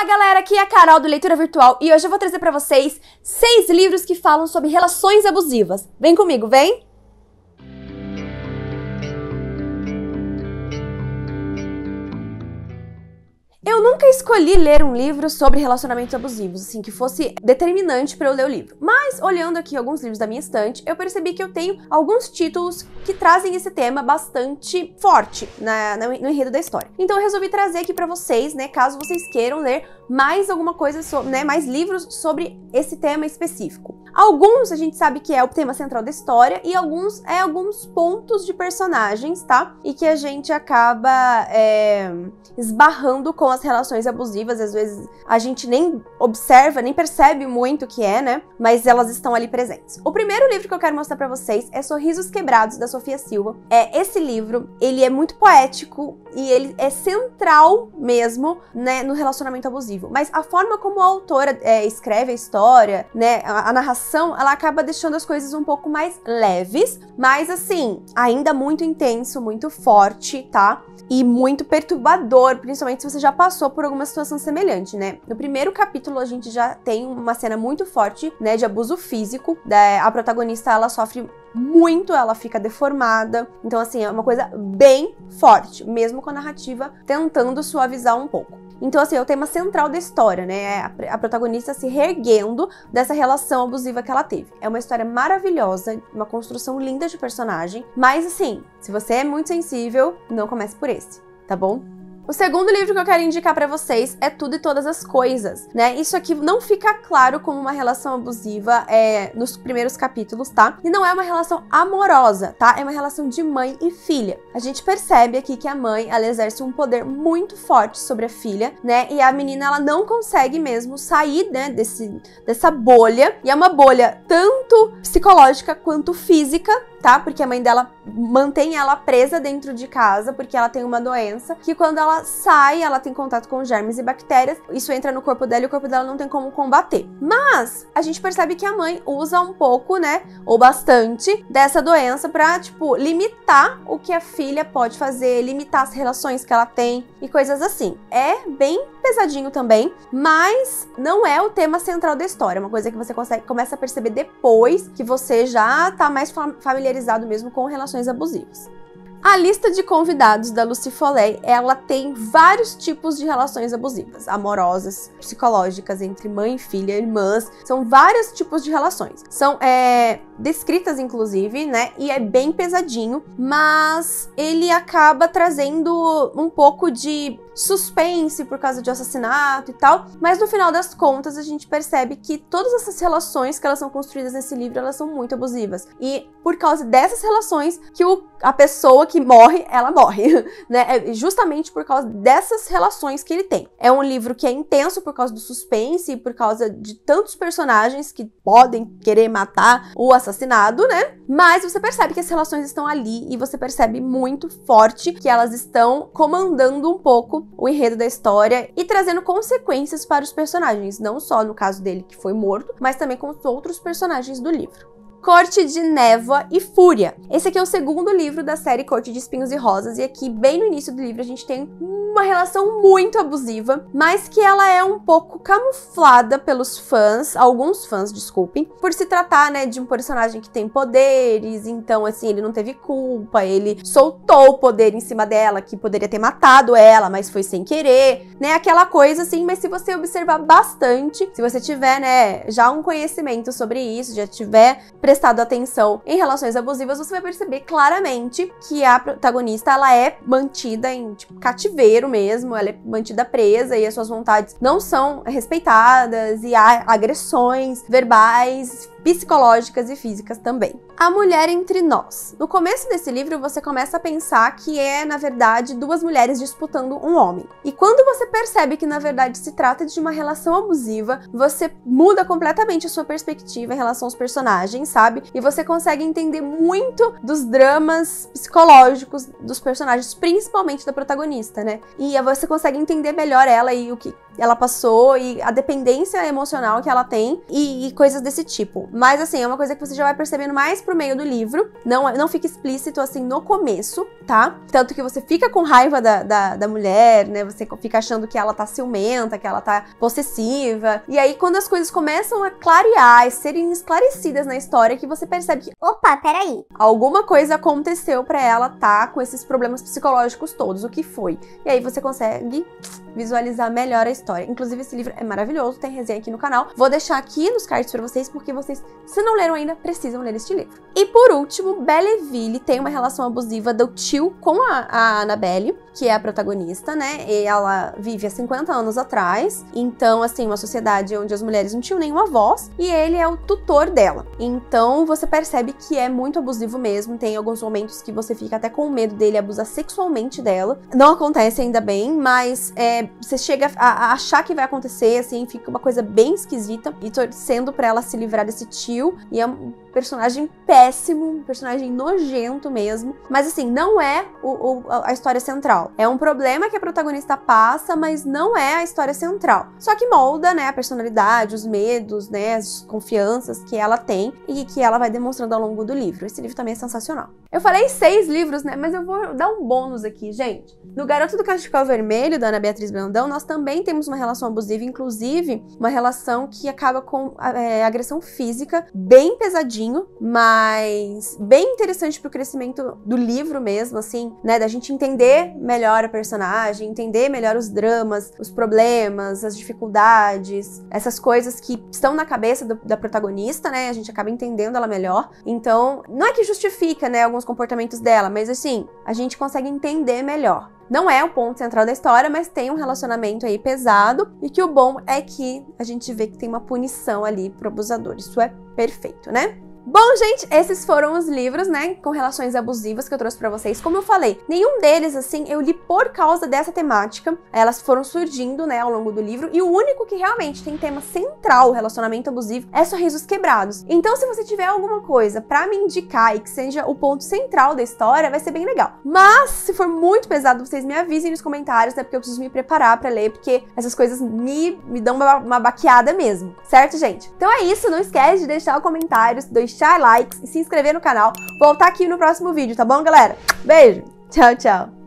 Olá galera, aqui é a Carol do Leitura Virtual e hoje eu vou trazer pra vocês 6 livros que falam sobre relações abusivas. Vem comigo, vem! Eu nunca escolhi ler um livro sobre relacionamentos abusivos, assim, que fosse determinante para eu ler o livro. Mas, olhando aqui alguns livros da minha estante, eu percebi que eu tenho alguns títulos que trazem esse tema bastante forte no enredo da história. Então eu resolvi trazer aqui para vocês, né, caso vocês queiram ler mais alguma coisa, mais livros sobre esse tema específico. Alguns a gente sabe que é o tema central da história e alguns pontos de personagens, tá? E que a gente acaba esbarrando com as relações abusivas, às vezes a gente nem observa, nem percebe muito o que é, né? Mas elas estão ali presentes. O primeiro livro que eu quero mostrar pra vocês é Sorrisos Quebrados, da Sofia Silva. Esse livro, ele é muito poético e ele é central mesmo, né, no relacionamento abusivo. Mas a forma como a autora escreve a história, né, a narração, ela acaba deixando as coisas um pouco mais leves, mas assim, ainda muito intenso, muito forte, tá? E muito perturbador, principalmente se você já passou por alguma situação semelhante, né? No primeiro capítulo a gente já tem uma cena muito forte, né, de abuso físico. A protagonista, ela sofre muito, ela fica deformada. Então assim, é uma coisa bem forte, mesmo com a narrativa tentando suavizar um pouco. Então assim, é o tema central da história, né? A protagonista se reerguendo dessa relação abusiva que ela teve. É uma história maravilhosa, uma construção linda de personagem, mas assim, se você é muito sensível, não comece por esse, tá bom? O segundo livro que eu quero indicar pra vocês é Tudo e Todas as Coisas, né? Isso aqui não fica claro como uma relação abusiva nos primeiros capítulos, tá? E não é uma relação amorosa, tá? É uma relação de mãe e filha. A gente percebe aqui que a mãe, ela exerce um poder muito forte sobre a filha, né? E a menina, ela não consegue mesmo sair, né, dessa bolha. E é uma bolha tanto psicológica quanto física, tá? Porque a mãe dela mantém ela presa dentro de casa, porque ela tem uma doença, que quando ela sai, ela tem contato com germes e bactérias, isso entra no corpo dela e o corpo dela não tem como combater. Mas a gente percebe que a mãe usa um pouco, né, ou bastante, dessa doença pra, tipo, limitar o que a filha pode fazer, limitar as relações que ela tem e coisas assim. É bem pesadinho também, mas não é o tema central da história, é uma coisa que você começa a perceber depois que você já tá mais familiarizado mesmo com relações abusivas. A lista de convidados da Lucy Foley, ela tem vários tipos de relações abusivas, amorosas, psicológicas, entre mãe e filha, irmãs, são vários tipos de relações. São descritas, inclusive, né, e é bem pesadinho, mas ele acaba trazendo um pouco de suspense por causa de assassinato e tal, mas no final das contas a gente percebe que todas essas relações que elas são construídas nesse livro, elas são muito abusivas. E por causa dessas relações que a pessoa que morre, ela morre, né? É justamente por causa dessas relações que ele tem. É um livro que é intenso por causa do suspense e por causa de tantos personagens que podem querer matar o assassinado, né? Mas você percebe que as relações estão ali e você percebe muito forte que elas estão comandando um pouco o enredo da história e trazendo consequências para os personagens, não só no caso dele que foi morto, mas também com os outros personagens do livro. Corte de Névoa e Fúria. Esse aqui é o segundo livro da série Corte de Espinhos e Rosas, e aqui, bem no início do livro, a gente tem uma relação muito abusiva, mas que ela é um pouco camuflada pelos fãs, alguns fãs, desculpem, por se tratar, né, de um personagem que tem poderes, então, assim, ele não teve culpa, ele soltou o poder em cima dela, que poderia ter matado ela, mas foi sem querer, né, aquela coisa, assim, mas se você observar bastante, se você tiver, né, já um conhecimento sobre isso, já tiver prestado atenção em relações abusivas, você vai perceber claramente que a protagonista, ela é mantida em, tipo, cativeiro mesmo, ela é mantida presa e as suas vontades não são respeitadas e há agressões verbais, psicológicas e físicas também. A Mulher Entre Nós. No começo desse livro, você começa a pensar que é, na verdade, duas mulheres disputando um homem. E quando você percebe que, na verdade, se trata de uma relação abusiva, você muda completamente a sua perspectiva em relação aos personagens, sabe? E você consegue entender muito dos dramas psicológicos dos personagens, principalmente da protagonista, né? E você consegue entender melhor ela e ela passou e a dependência emocional que ela tem e coisas desse tipo. Mas assim, é uma coisa que você já vai percebendo mais pro meio do livro, não fica explícito assim no começo, tá? Tanto que você fica com raiva da mulher, né? Você fica achando que ela tá ciumenta, que ela tá possessiva. E aí, quando as coisas começam a clarear e serem esclarecidas na história, que você percebe que, opa, peraí, alguma coisa aconteceu pra ela tá com esses problemas psicológicos todos. O que foi? E aí você consegue visualizar melhor a história. Inclusive, esse livro é maravilhoso, tem resenha aqui no canal. Vou deixar aqui nos cards pra vocês, porque vocês, se não leram ainda, precisam ler este livro. E por último, Belleville tem uma relação abusiva do tio com a Annabelle, que é a protagonista, né? E ela vive há 50 anos atrás. Então, assim, uma sociedade onde as mulheres não tinham nenhuma voz. E ele é o tutor dela. Então, você percebe que é muito abusivo mesmo. Tem alguns momentos que você fica até com medo dele abusar sexualmente dela. Não acontece ainda bem, mas você chega a achar que vai acontecer, assim, fica uma coisa bem esquisita. E torcendo pra ela se livrar desse tio. E é um personagem péssimo, um personagem nojento mesmo. Mas, assim, não é a história central. É um problema que a protagonista passa, mas não é a história central. Só que molda, né, a personalidade, os medos, né, as confianças que ela tem e que ela vai demonstrando ao longo do livro. Esse livro também é sensacional. Eu falei 6 livros, né, mas eu vou dar um bônus aqui, gente. No Garoto do Cachecol Vermelho, da Ana Beatriz Brandão, nós também temos uma relação abusiva, inclusive uma relação que acaba com agressão física, bem pesadinho, mas bem interessante pro crescimento do livro mesmo, assim, né, da gente entender melhor a personagem, entender melhor os dramas, os problemas, as dificuldades, essas coisas que estão na cabeça da protagonista, né, a gente acaba entendendo ela melhor. Então, não é que justifica, né, alguns comportamentos dela, mas assim, a gente consegue entender melhor. Não é o ponto central da história, mas tem um relacionamento aí pesado, e que o bom é que a gente vê que tem uma punição ali pro abusador. Isso é perfeito, né? Bom, gente, esses foram os livros, né, com relações abusivas que eu trouxe pra vocês. Como eu falei, nenhum deles, assim, eu li por causa dessa temática. Elas foram surgindo, né, ao longo do livro. E o único que realmente tem tema central, relacionamento abusivo, é Sorrisos Quebrados. Então, se você tiver alguma coisa pra me indicar e que seja o ponto central da história, vai ser bem legal. Mas, se for muito pesado, vocês me avisem nos comentários, né, porque eu preciso me preparar pra ler, porque essas coisas me dão uma baqueada mesmo. Certo, gente? Então é isso, não esquece de deixar comentários, deixar likes e se inscrever no canal. Vou voltar aqui no próximo vídeo, tá bom, galera? Beijo! Tchau, tchau!